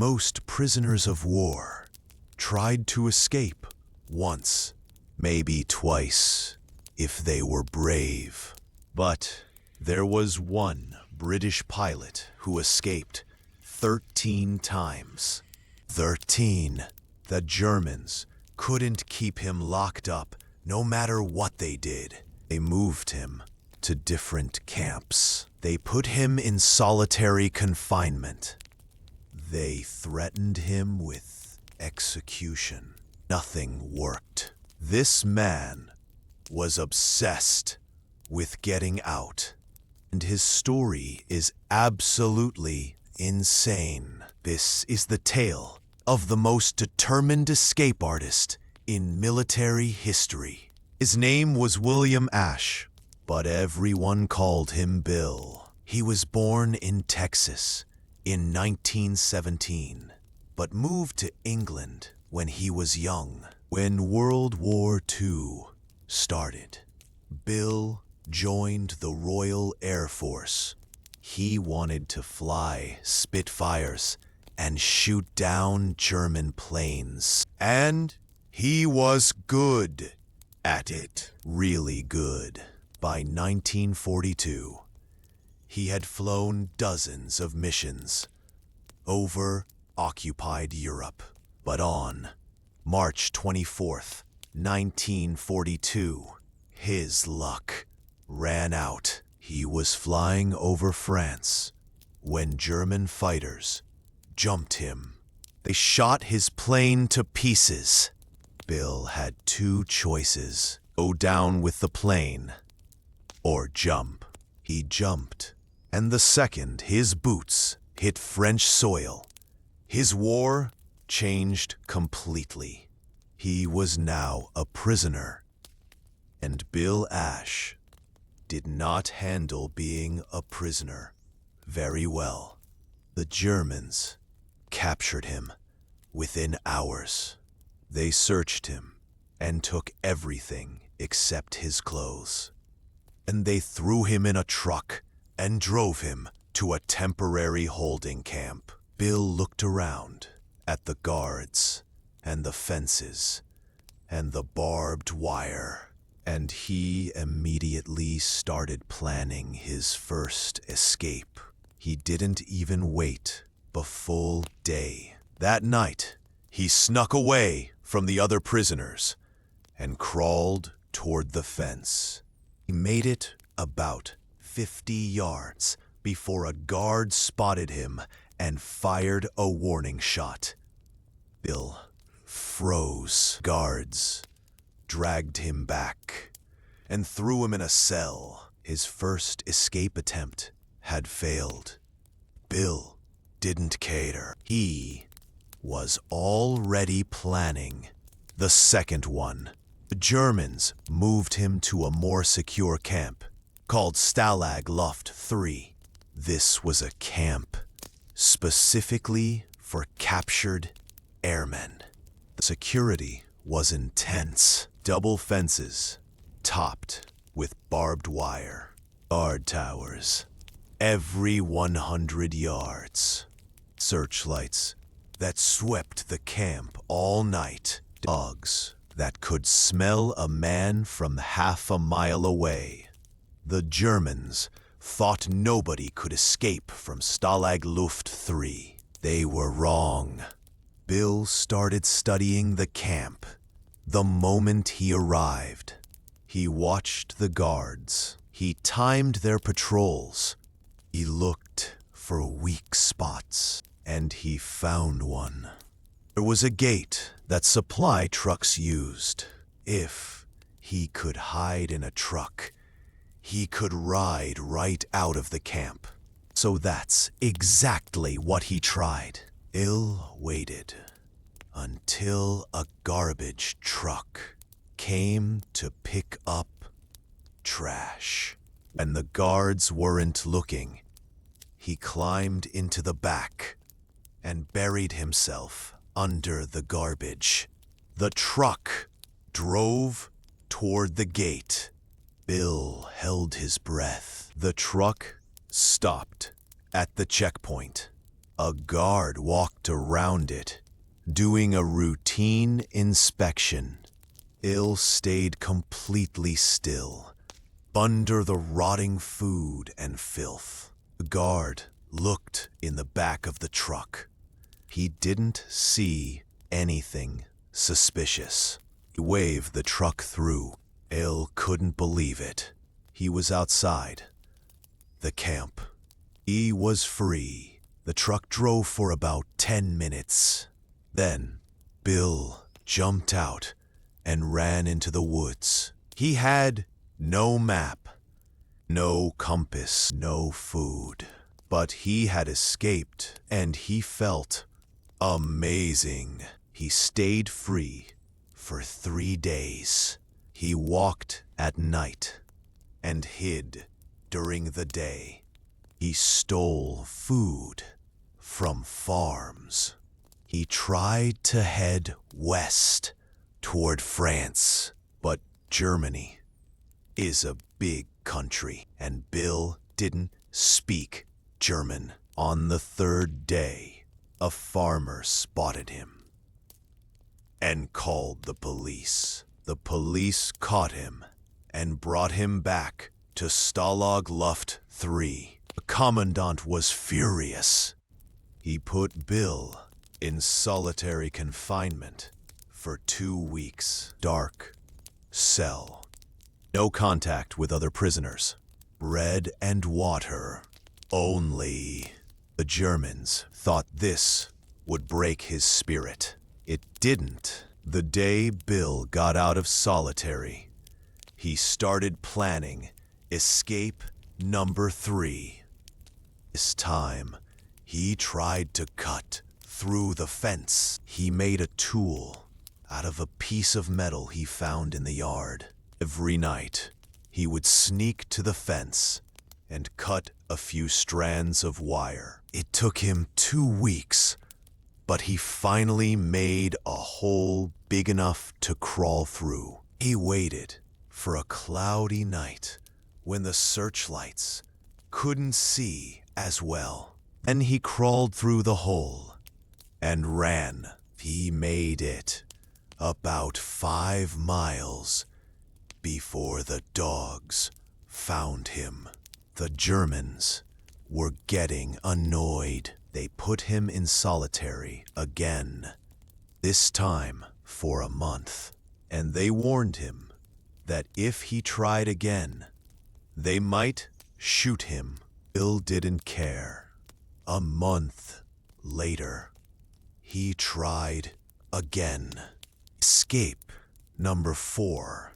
Most prisoners of war tried to escape once, maybe twice, if they were brave. But there was one British pilot who escaped 13 times. 13. The Germans couldn't keep him locked up no matter what they did. They moved him to different camps. They put him in solitary confinement. They threatened him with execution. Nothing worked. This man was obsessed with getting out, and his story is absolutely insane. This is the tale of the most determined escape artist in military history. His name was William Ashe, but everyone called him Bill. He was born in Texas in 1917, but moved to England when he was young. When World War II started, Bill joined the Royal Air Force. He wanted to fly Spitfires and shoot down German planes. And he was good at it. Really good. By 1942, he had flown dozens of missions over occupied Europe. But on March 24th, 1942, his luck ran out. He was flying over France when German fighters jumped him. They shot his plane to pieces. Bill had two choices: go down with the plane or jump. He jumped, and the second his boots hit French soil, his war changed completely. He was now a prisoner, and Bill Ashe did not handle being a prisoner very well. The Germans captured him within hours. They searched him and took everything except his clothes. And they threw him in a truck and drove him to a temporary holding camp. Bill looked around at the guards and the fences and the barbed wire, and he immediately started planning his first escape. He didn't even wait a full day. That night, he snuck away from the other prisoners and crawled toward the fence. He made it about 50 yards before a guard spotted him and fired a warning shot. Bill froze. Guards dragged him back and threw him in a cell. His first escape attempt had failed. Bill didn't care. He was already planning the second one. The Germans moved him to a more secure camp called Stalag Luft 3. This was a camp specifically for captured airmen. The security was intense. Double fences topped with barbed wire. Guard towers every 100 yards. Searchlights that swept the camp all night. Dogs that could smell a man from half a mile away. The Germans thought nobody could escape from Stalag Luft 3. They were wrong. Bill started studying the camp. The moment he arrived, he watched the guards. He timed their patrols. He looked for weak spots, and he found one. There was a gate that supply trucks used. If he could hide in a truck, he could ride right out of the camp. So that's exactly what he tried. Bill waited until a garbage truck came to pick up trash. When the guards weren't looking, he climbed into the back and buried himself under the garbage. The truck drove toward the gate. Bill held his breath. The truck stopped at the checkpoint. A guard walked around it, doing a routine inspection. Bill stayed completely still, under the rotting food and filth. The guard looked in the back of the truck. He didn't see anything suspicious. He waved the truck through. Bill couldn't believe it. He was outside the camp. He was free. The truck drove for about 10 minutes. Then, Bill jumped out and ran into the woods. He had no map, no compass, no food. But he had escaped, and he felt amazing. He stayed free for 3 days. He walked at night and hid during the day. He stole food from farms. He tried to head west toward France, but Germany is a big country, and Bill didn't speak German. On the 3rd day, a farmer spotted him and called the police. The police caught him and brought him back to Stalag Luft 3. The commandant was furious. He put Bill in solitary confinement for 2 weeks. Dark cell. No contact with other prisoners. Bread and water only. The Germans thought this would break his spirit. It didn't. The day Bill got out of solitary, he started planning escape number 3. This time, he tried to cut through the fence. He made a tool out of a piece of metal he found in the yard. Every night, he would sneak to the fence and cut a few strands of wire. It took him 2 weeks, but he finally made a hole big enough to crawl through. He waited for a cloudy night when the searchlights couldn't see as well. And he crawled through the hole and ran. He made it about 5 miles before the dogs found him. The Germans were getting annoyed. They put him in solitary again, this time for a month. And they warned him that if he tried again, they might shoot him. Bill didn't care. A month later, he tried again. Escape number 4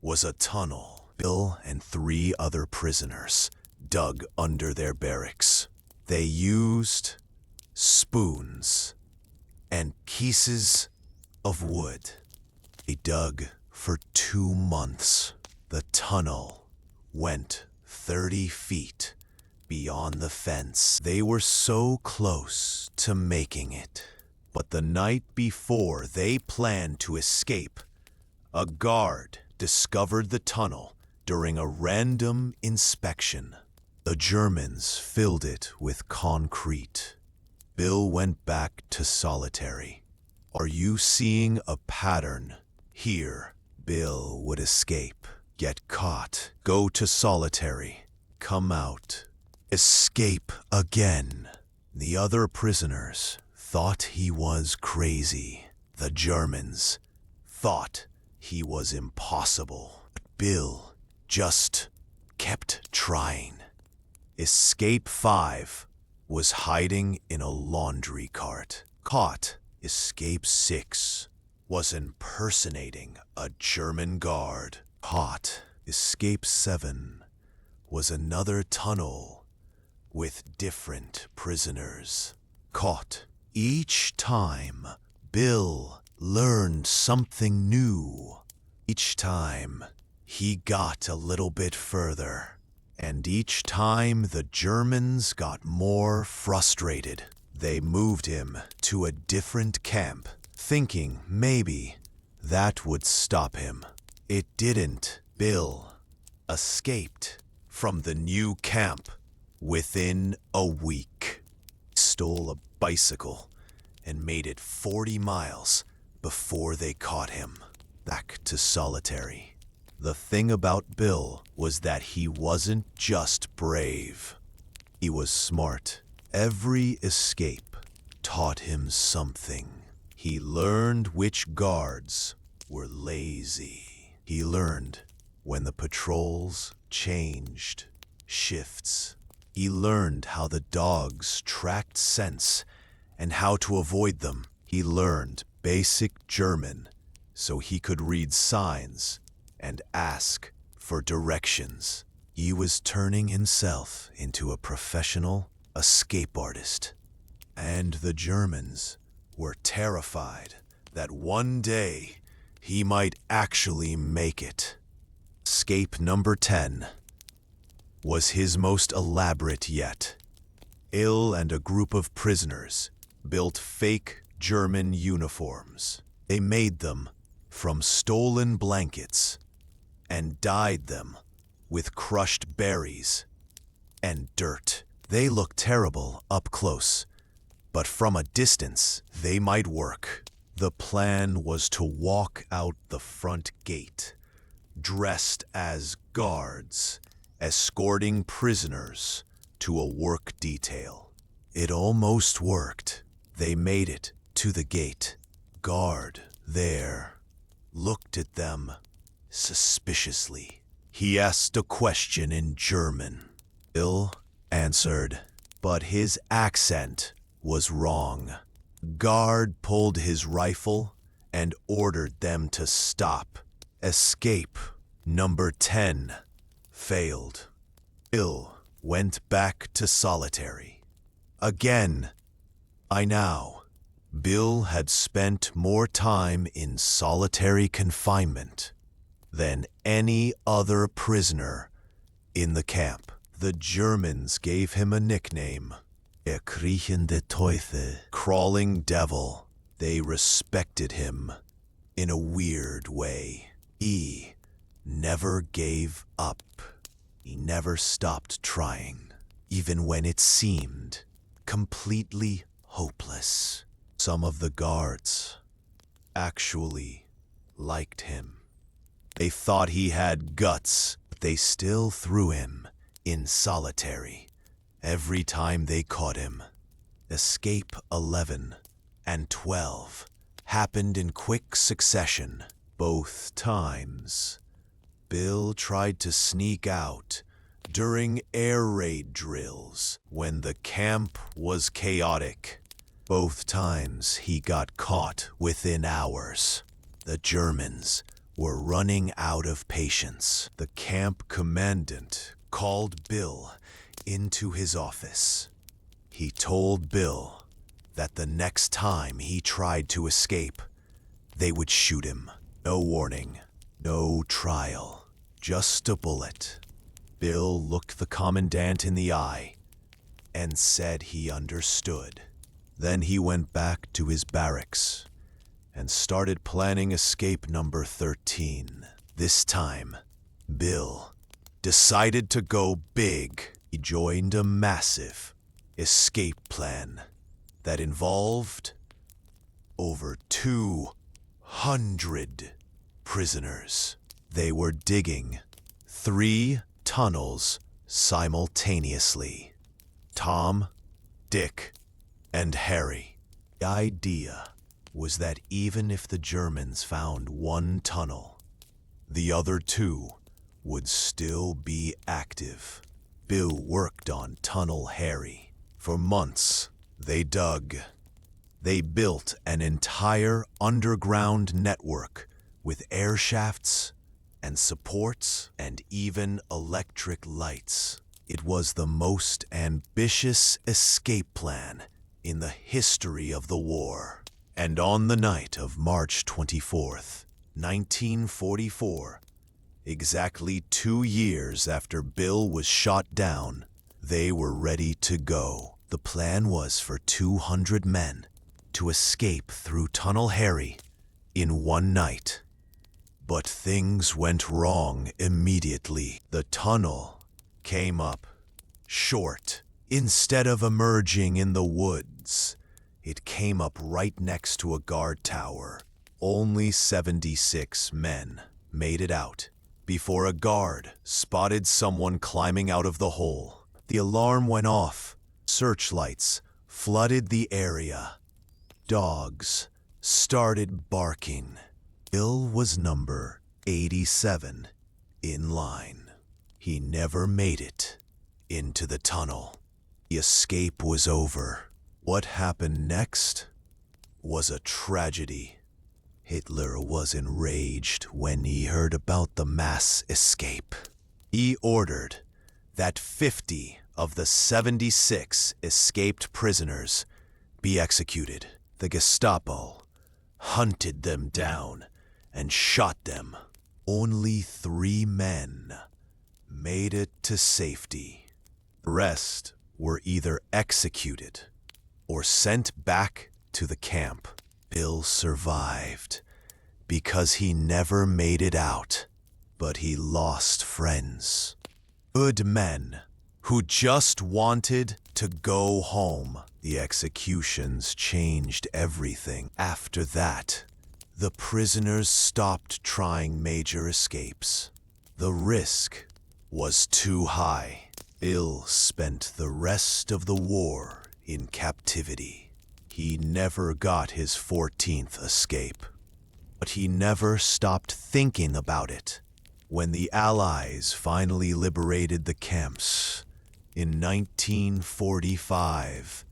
was a tunnel. Bill and 3 other prisoners dug under their barracks. They used spoons and pieces of wood. They dug for 2 months. The tunnel went 30 feet beyond the fence. They were so close to making it. But the night before they planned to escape, a guard discovered the tunnel during a random inspection. The Germans filled it with concrete. Bill went back to solitary. Are you seeing a pattern here? Bill would escape, get caught, go to solitary, come out, escape again. The other prisoners thought he was crazy. The Germans thought he was impossible. But Bill just kept trying. Escape 5 was hiding in a laundry cart. Caught. Escape 6 was impersonating a German guard. Caught. Escape 7 was another tunnel with different prisoners. Caught. Each time, Bill learned something new. Each time, he got a little bit further. And each time the Germans got more frustrated. They moved him to a different camp, thinking maybe that would stop him. It didn't. Bill escaped from the new camp within a week. stole a bicycle and made it 40 miles before they caught him. Back to solitary. The thing about Bill was that he wasn't just brave. He was smart. Every escape taught him something. He learned which guards were lazy. He learned when the patrols changed shifts. He learned how the dogs tracked scents and how to avoid them. He learned basic German so he could read signs and ask for directions. He was turning himself into a professional escape artist. And the Germans were terrified that one day he might actually make it. Escape number 10 was his most elaborate yet. Bill and a group of prisoners built fake German uniforms. They made them from stolen blankets and dyed them with crushed berries and dirt. They looked terrible up close, but from a distance they might work. The plan was to walk out the front gate, dressed as guards, escorting prisoners to a work detail. It almost worked. They made it to the gate. Guard there looked at them suspiciously. He asked a question in German. Bill answered, but his accent was wrong. Guard pulled his rifle and ordered them to stop. Escape number 10 failed. Bill went back to solitary. Again, Bill had spent more time in solitary confinement than any other prisoner in the camp. The Germans gave him a nickname, Kriechende Teufel, Crawling Devil. They respected him in a weird way. He never gave up. He never stopped trying, even when it seemed completely hopeless. Some of the guards actually liked him. They thought he had guts, but they still threw him in solitary every time they caught him. Escape 11 and 12 happened in quick succession. Both times, Bill tried to sneak out during air raid drills when the camp was chaotic. Both times he got caught within hours. The Germans were running out of patience. The camp commandant called Bill into his office. He told Bill that the next time he tried to escape, they would shoot him. No warning, no trial, just a bullet. Bill looked the commandant in the eye and said he understood. Then he went back to his barracks and started planning escape number 13. This time, Bill decided to go big. He joined a massive escape plan that involved over 200 prisoners. They were digging 3 tunnels simultaneously. Tom, Dick, and Harry. The idea was that even if the Germans found one tunnel, the other 2 would still be active. Bill worked on Tunnel Harry. For months, they dug. They built an entire underground network with air shafts and supports and even electric lights. It was the most ambitious escape plan in the history of the war. And on the night of March 24th, 1944, exactly 2 years after Bill was shot down, they were ready to go. The plan was for 200 men to escape through Tunnel Harry in one night. But things went wrong immediately. The tunnel came up short Instead of emerging in the woods, it came up right next to a guard tower. Only 76 men made it out before a guard spotted someone climbing out of the hole. The alarm went off. Searchlights flooded the area. Dogs started barking. Bill was number 87 in line. He never made it into the tunnel. The escape was over. What happened next was a tragedy. Hitler was enraged when he heard about the mass escape. He ordered that 50 of the 76 escaped prisoners be executed. The Gestapo hunted them down and shot them. Only 3 men made it to safety. The rest were either executed or sent back to the camp. Bill survived because he never made it out, but he lost friends. Good men who just wanted to go home. The executions changed everything. After that, the prisoners stopped trying major escapes. The risk was too high. Bill spent the rest of the war in captivity. He never got his 14th escape, but he never stopped thinking about it. When the Allies finally liberated the camps in 1945,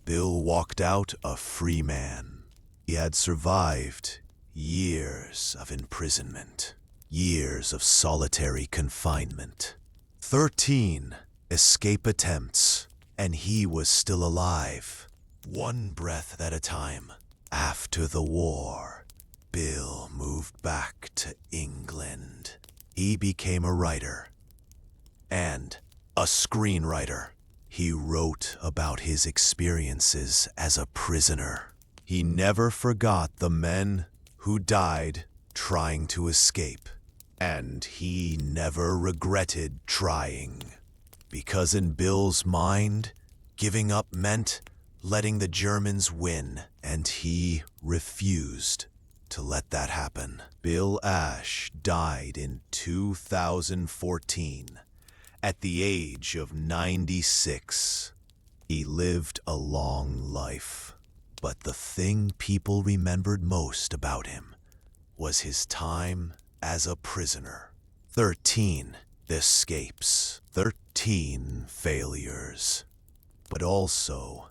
Bill walked out a free man. He had survived years of imprisonment, years of solitary confinement, 13 escape attempts, and he was still alive, one breath at a time. After the war, Bill moved back to England. He became a writer and a screenwriter. He wrote about his experiences as a prisoner. He never forgot the men who died trying to escape, and he never regretted trying. Because in Bill's mind, giving up meant letting the Germans win, and he refused to let that happen. Bill Ash died in 2014 at the age of 96. He lived a long life, but the thing people remembered most about him was his time as a prisoner. 13 escapes, 13 failures, but also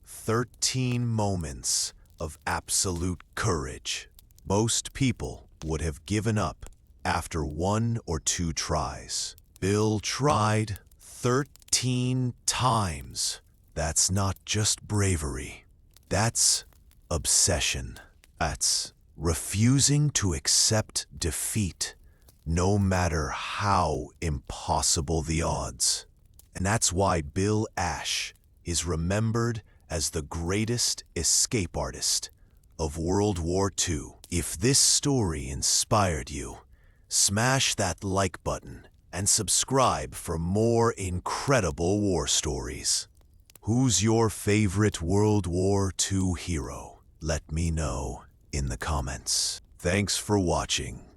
13 moments of absolute courage. Most people would have given up after 1 or 2 tries. Bill tried 13 times. That's not just bravery. That's obsession. That's refusing to accept defeat, no matter how impossible the odds. And that's why Bill Ash is remembered as the greatest escape artist of World War II. If this story inspired you, smash that like button and subscribe for more incredible war stories. Who's your favorite World War II hero? Let me know in the comments. Thanks for watching.